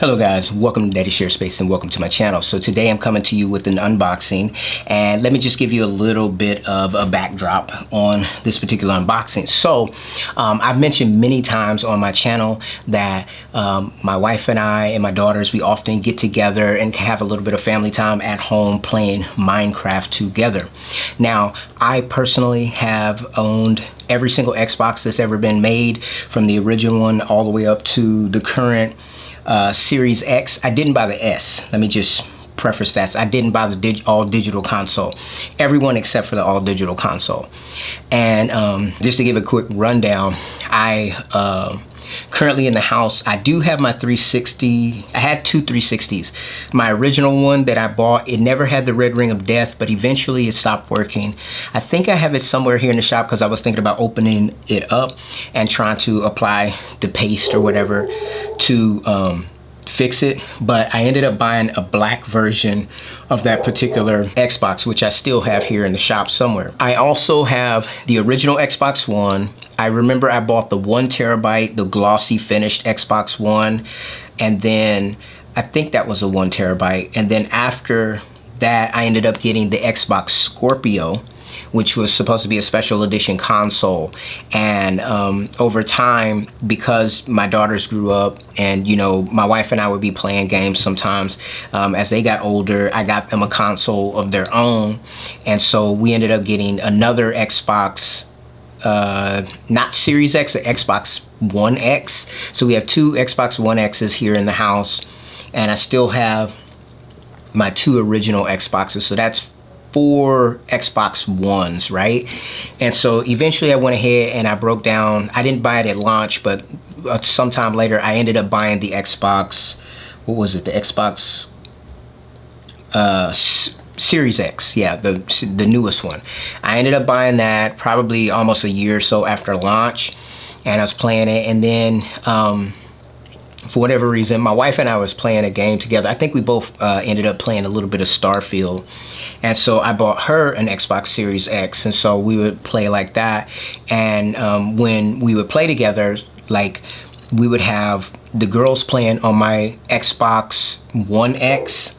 Hello guys, welcome to Daddy Share Space and welcome to my channel. So today I'm coming to you with an unboxing, and let me just give you a little bit of a backdrop on this particular unboxing. So I've mentioned many times on my channel that my wife and I and my daughters, we often get together and have a little bit of family time at home playing Minecraft together. Now, I personally have owned every single Xbox that's ever been made, from the original one all the way up to the current Series X. I didn't buy the S. Let me just preface that. I didn't buy the all digital console. Everyone except for the all digital console. And just to give a quick rundown, I currently in the house, I do have my 360. I had two 360s. My original one that I bought, it never had the red ring of death, but eventually it stopped working. I think I have it somewhere here in the shop because I was thinking about opening it up and trying to apply the paste or whatever to fix it, but I ended up buying a black version of that particular Xbox, which I still have here in the shop somewhere. I also have the original Xbox One. I remember I bought the 1 terabyte, the glossy finished Xbox One, and then I think that was a 1 terabyte. And then after that, I ended up getting the Xbox Scorpio, which was supposed to be a special edition console. And over time, because my daughters grew up and, you know, my wife and I would be playing games sometimes, as they got older, I got them a console of their own. And so we ended up getting another Xbox, not Series X, an Xbox One X. So we have two Xbox One X's here in the house, and I still have my two original Xboxes. So that's 4 Xbox Ones, right? And so eventually I went ahead and I broke down. I didn't buy it at launch, but sometime later I ended up buying the Xbox, what was it? The Xbox Series X, yeah, the newest one. I ended up buying that probably almost a year or so after launch, and I was playing it, and then for whatever reason, my wife and I was playing a game together. I think we both ended up playing a little bit of Starfield. And so I bought her an Xbox Series X, and so we would play like that. And when we would play together, like, we would have the girls playing on my Xbox One X.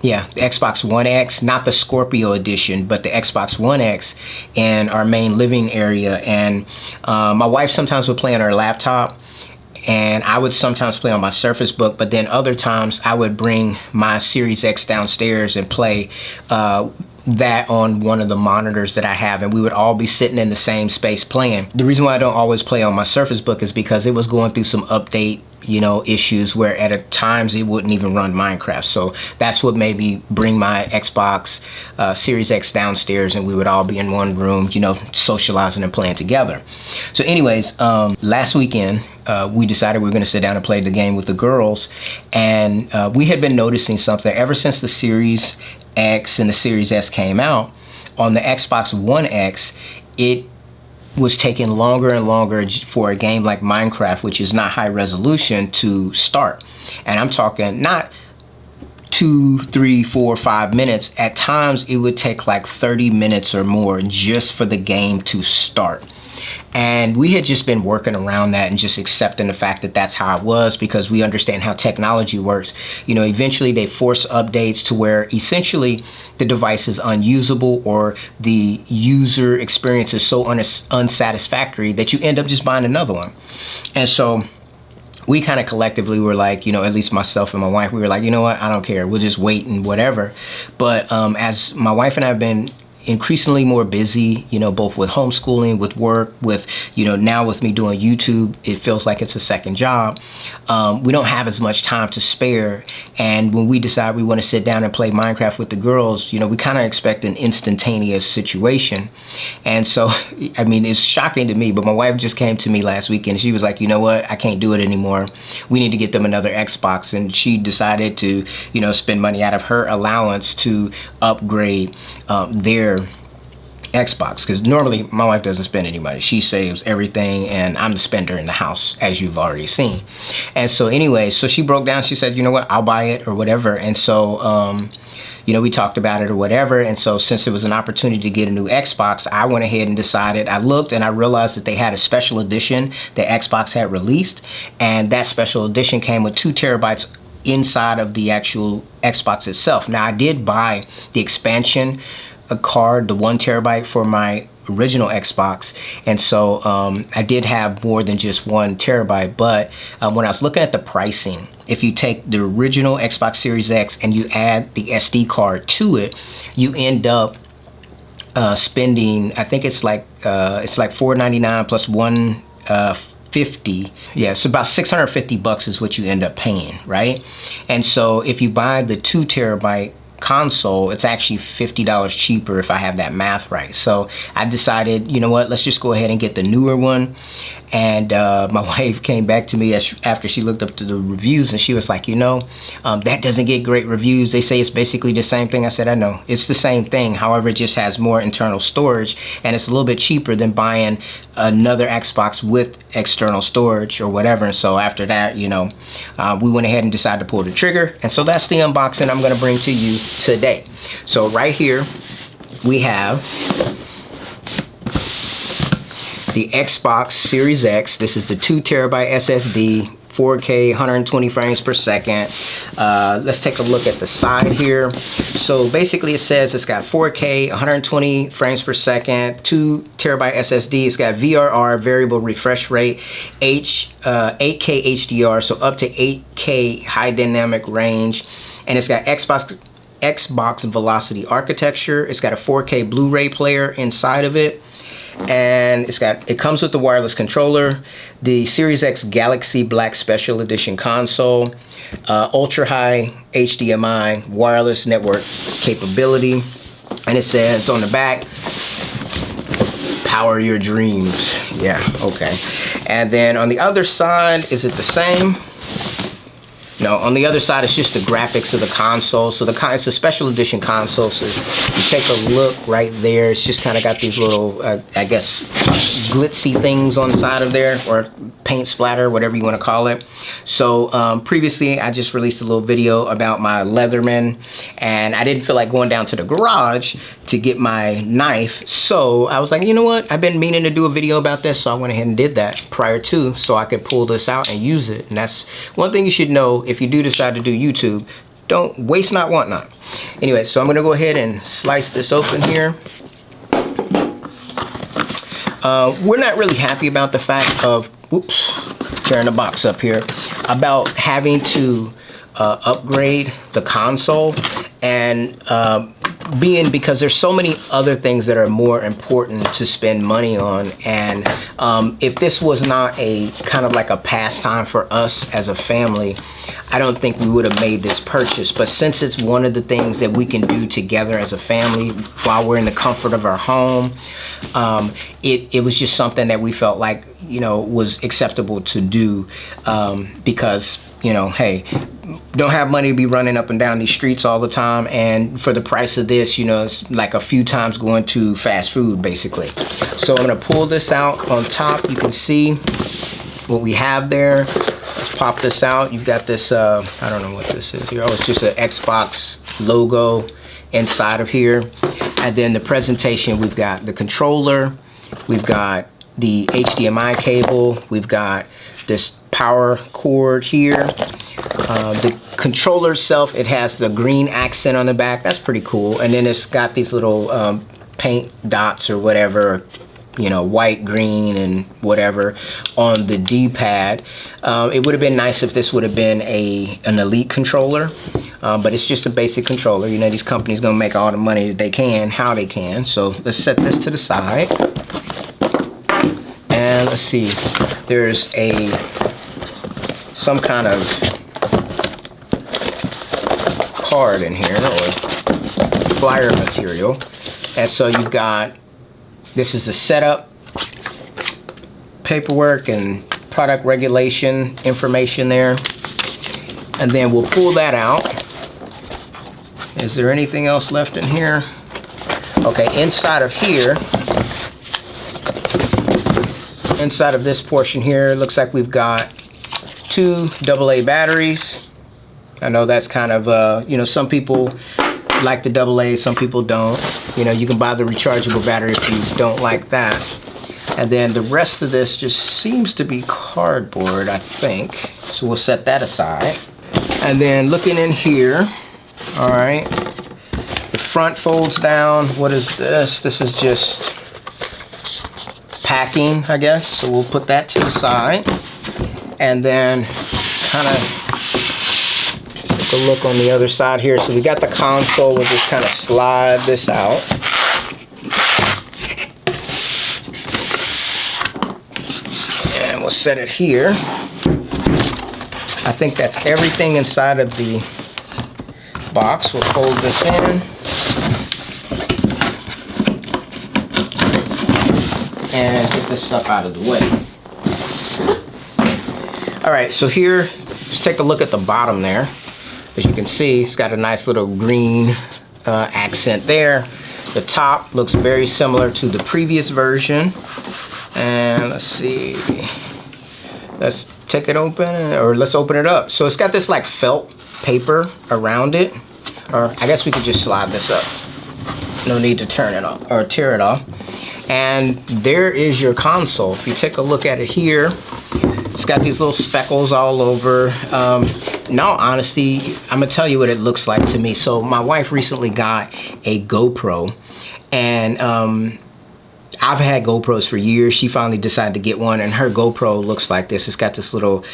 Yeah, the Xbox One X, not the Scorpio edition, but the Xbox One X in our main living area. And my wife sometimes would play on her laptop, and I would sometimes play on my Surface Book, but then other times I would bring my Series X downstairs and play that on one of the monitors that I have, and we would all be sitting in the same space playing. The reason why I don't always play on my Surface Book is because it was going through some update, you know, issues where at times it wouldn't even run Minecraft. So that's what made me bring my Xbox Series X downstairs, and we would all be in one room, you know, socializing and playing together. So anyways, last weekend, we decided we were going to sit down and play the game with the girls, and we had been noticing something ever since the Series X and the Series S came out. On the Xbox One X, it was taking longer and longer for a game like Minecraft, which is not high resolution, to start. And I'm talking not 2, 3, 4, 5 minutes. At times it would take like 30 minutes or more just for the game to start. And we had just been working around that and just accepting the fact that that's how it was, because we understand how technology works. You know, eventually they force updates to where essentially the device is unusable, or the user experience is so unsatisfactory that you end up just buying another one. And so we kind of collectively were like, you know, at least myself and my wife, we were like, you know what, I don't care, we'll just wait and whatever. But as my wife and I have been increasingly more busy, you know, both with homeschooling, with work, with, you know, now with me doing YouTube, it feels like it's a second job. We don't have as much time to spare. And when we decide we want to sit down and play Minecraft with the girls, you know, we kind of expect an instantaneous situation. And so, I mean, it's shocking to me, but my wife just came to me last week and she was like, you know what, I can't do it anymore. We need to get them another Xbox. And she decided to, you know, spend money out of her allowance to upgrade their Xbox, because normally my wife doesn't spend any money. She saves everything, and I'm the spender in the house, as you've already seen. And so anyway, so she broke down, she said, you know what, I'll buy it or whatever. And so you know, we talked about it or whatever. And so since it was an opportunity to get a new Xbox, I went ahead and decided, I looked and I realized that they had a special edition that Xbox had released. And that special edition came with 2 terabytes inside of the actual Xbox itself. Now I did buy the expansion card, the 1 terabyte for my original Xbox, and so I did have more than just 1 terabyte. But when I was looking at the pricing, if you take the original Xbox Series X and you add the SD card to it, you end up spending, I think it's like $499 plus 150. Yeah, so about 650 bucks is what you end up paying, right? And so if you buy the 2 terabyte console, it's actually $50 cheaper if I have that math right. So I decided, you know what, let's just go ahead and get the newer one. And my wife came back to me after she looked up to the reviews, and she was like, you know, that doesn't get great reviews. They say it's basically the same thing. I said, I know, it's the same thing. However, it just has more internal storage, and it's a little bit cheaper than buying another Xbox with external storage or whatever. And so after that, you know, we went ahead and decided to pull the trigger. And so that's the unboxing I'm gonna bring to you today. So right here, we have the Xbox Series X. This is the 2 terabyte SSD, 4K, 120 frames per second. Let's take a look at the side here. So basically it says it's got 4K, 120 frames per second, 2 terabyte SSD. It's got VRR, variable refresh rate, 8K HDR, so up to 8K high dynamic range. And it's got Xbox Velocity architecture. It's got a 4K Blu-ray player inside of it. And it comes with the wireless controller, the Series X Galaxy Black Special Edition console, ultra high HDMI wireless network capability, and it says on the back, power your dreams. Yeah, okay. And then on the other side, is it the same? No, on the other side, it's just the graphics of the console. So it's a special edition console. So you take a look right there. It's just kind of got these little, I guess, glitzy things on the side of there, or paint splatter, whatever you want to call it. So previously, I just released a little video about my Leatherman, and I didn't feel like going down to the garage to get my knife. So I was like, you know what? I've been meaning to do a video about this, so I went ahead and did that prior to, so I could pull this out and use it. And that's one thing you should know if you do decide to do YouTube. Don't waste not, want not. Anyway, so I'm gonna go ahead and slice this open here. We're not really happy about the fact of, oops, tearing the box up here, about having to upgrade the console, and because there's so many other things that are more important to spend money on. And if this was not a kind of like a pastime for us as a family, I don't think we would have made this purchase. But since it's one of the things that we can do together as a family while we're in the comfort of our home, it was just something that we felt like, you know, was acceptable to do, because, you know, hey, don't have money to be running up and down these streets all the time, and for the price of this, you know, it's like a few times going to fast food basically. So I'm gonna pull this out on top. You can see what we have there. Let's pop this out. You've got this, I don't know what this is here. Oh, it's just an Xbox logo inside of here. And then the presentation, we've got the controller, we've got the HDMI cable, we've got this power cord here. The controller itself, it has the green accent on the back. That's pretty cool. And then it's got these little paint dots or whatever, you know, white, green, and whatever on the D-pad. It would have been nice if this would have been an Elite controller, but it's just a basic controller. You know, these companies gonna make all the money that they can, how they can. So let's set this to the side. And let's see, there's some kind of card in here, or flyer material. And so you've got, this is the setup paperwork and product regulation information there. And then we'll pull that out. Is there anything else left in here? Okay, inside of here, inside of this portion here, it looks like we've got 2 AA batteries. I know that's kind of, you know, some people like the AA, some people don't. You know, you can buy the rechargeable battery if you don't like that. And then the rest of this just seems to be cardboard, I think. So we'll set that aside. And then looking in here, all right, the front folds down. What is this? This is just packing, I guess. So we'll put that to the side. And then kind of take a look on the other side here. So we got the console. We'll just kind of slide this out. And we'll set it here. I think that's everything inside of the box. We'll fold this in. And get this stuff out of the way. All right, so here, let's take a look at the bottom there. As you can see, it's got a nice little green accent there. The top looks very similar to the previous version. And let's see, let's take it open, or let's open it up. So it's got this like felt paper around it, or I guess we could just slide this up. No need to turn it off or tear it off. And there is your console. If you take a look at it here, it's got these little speckles all over. In all honesty, I'm gonna tell you what it looks like to me. So my wife recently got a GoPro, and I've had GoPros for years. She finally decided to get one, and her GoPro looks like this. It's got this little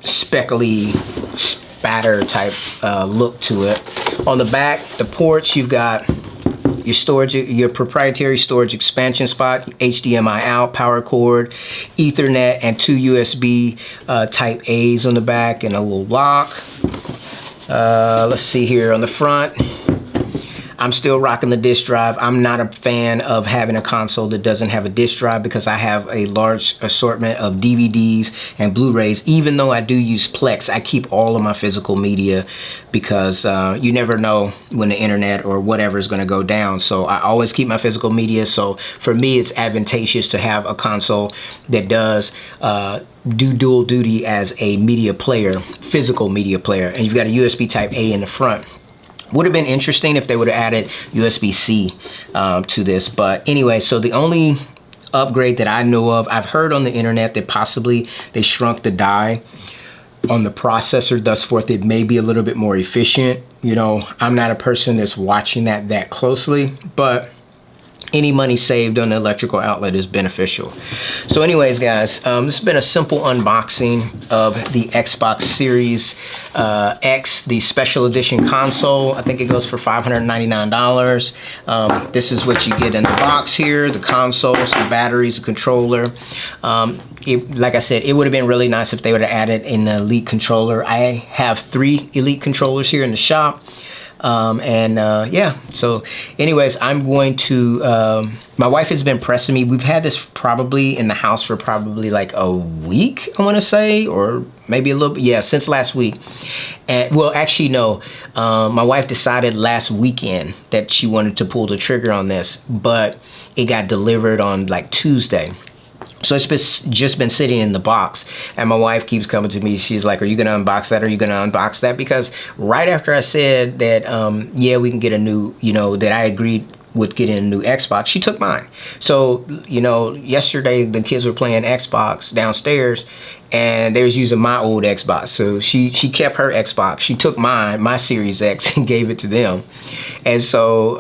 speckly spatter type look to it. On the back, the ports, you've got your storage, your proprietary storage expansion spot, HDMI out, power cord, Ethernet, and 2 USB type A's on the back, and a little lock. Let's see here on the front. I'm still rocking the disk drive. I'm not a fan of having a console that doesn't have a disk drive because I have a large assortment of DVDs and Blu-rays. Even though I do use Plex, I keep all of my physical media because you never know when the internet or whatever is going to go down. So I always keep my physical media. So for me, it's advantageous to have a console that does do dual duty as a media player, physical media player. And you've got a USB type A in the front. Would have been interesting if they would have added USB-C to this. But anyway, so the only upgrade that I know of, I've heard on the internet that possibly they shrunk the die on the processor, thus forth it may be a little bit more efficient. You know, I'm not a person that's watching that closely, but any money saved on the electrical outlet is beneficial. So anyways, guys, this has been a simple unboxing of the Xbox Series X, the special edition console. I think it goes for $599. This is what you get in the box here: the console, some batteries, a controller. Like I said, it would have been really nice if they would have added an Elite controller. I have 3 Elite controllers here in the shop. Yeah, so anyways, I'm going to, my wife has been pressing me. We've had this probably in the house for probably like a week, I want to say, or maybe a little bit, yeah, since last week. And well, actually, no, my wife decided last weekend that she wanted to pull the trigger on this, but it got delivered on like Tuesday. So it's just been sitting in the box, and my wife keeps coming to me. She's like, are you gonna unbox that? Are you gonna unbox that? Because right after I said that, yeah, we can get a new, you know, that I agreed with getting a new Xbox, she took mine. So, you know, yesterday the kids were playing Xbox downstairs, and they was using my old Xbox. So she kept her Xbox. She took my Series X and gave it to them. And so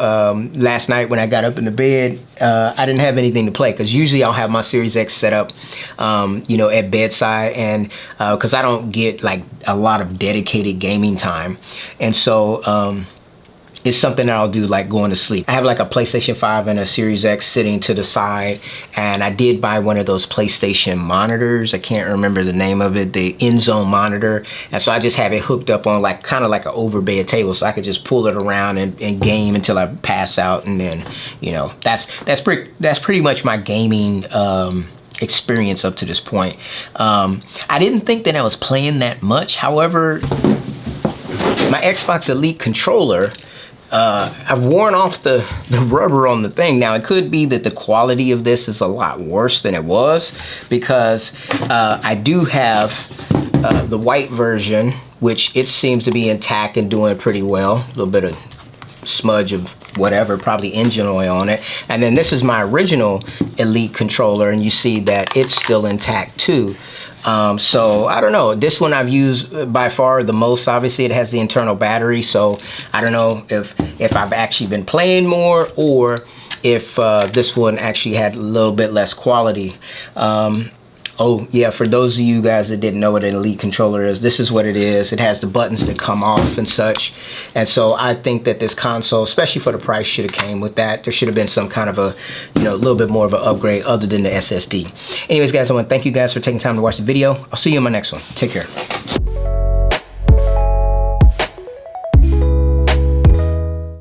last night when I got up in the bed, I didn't have anything to play, because usually I'll have my Series X set up, you know, at bedside, and because I don't get like a lot of dedicated gaming time. And so it's something that I'll do like going to sleep. I have like a PlayStation 5 and a Series X sitting to the side, and I did buy one of those PlayStation monitors. I can't remember the name of it, the InZone monitor. And so I just have it hooked up on like kind of like an overbed table, so I could just pull it around and game until I pass out. And then, you know, that's pretty much my gaming experience up to this point. I didn't think that I was playing that much. However, my Xbox Elite controller, I've worn off the rubber on the thing. Now, it could be that the quality of this is a lot worse than it was, because I do have the white version, which it seems to be intact and doing pretty well. A little bit of smudge of whatever, probably engine oil on it. And then this is my original Elite controller, and you see that it's still intact too. So I don't know, this one I've used by far the most. Obviously it has the internal battery, so I don't know if I've actually been playing more or if this one actually had a little bit less quality. Oh yeah, for those of you guys that didn't know what an Elite controller is, this is what it is. It has the buttons that come off and such. And so I think that this console, especially for the price, should have came with that. There should have been some kind of a, you know, a little bit more of an upgrade other than the SSD. Anyways, guys, I want to thank you guys for taking time to watch the video. I'll see you in my next one. Take care.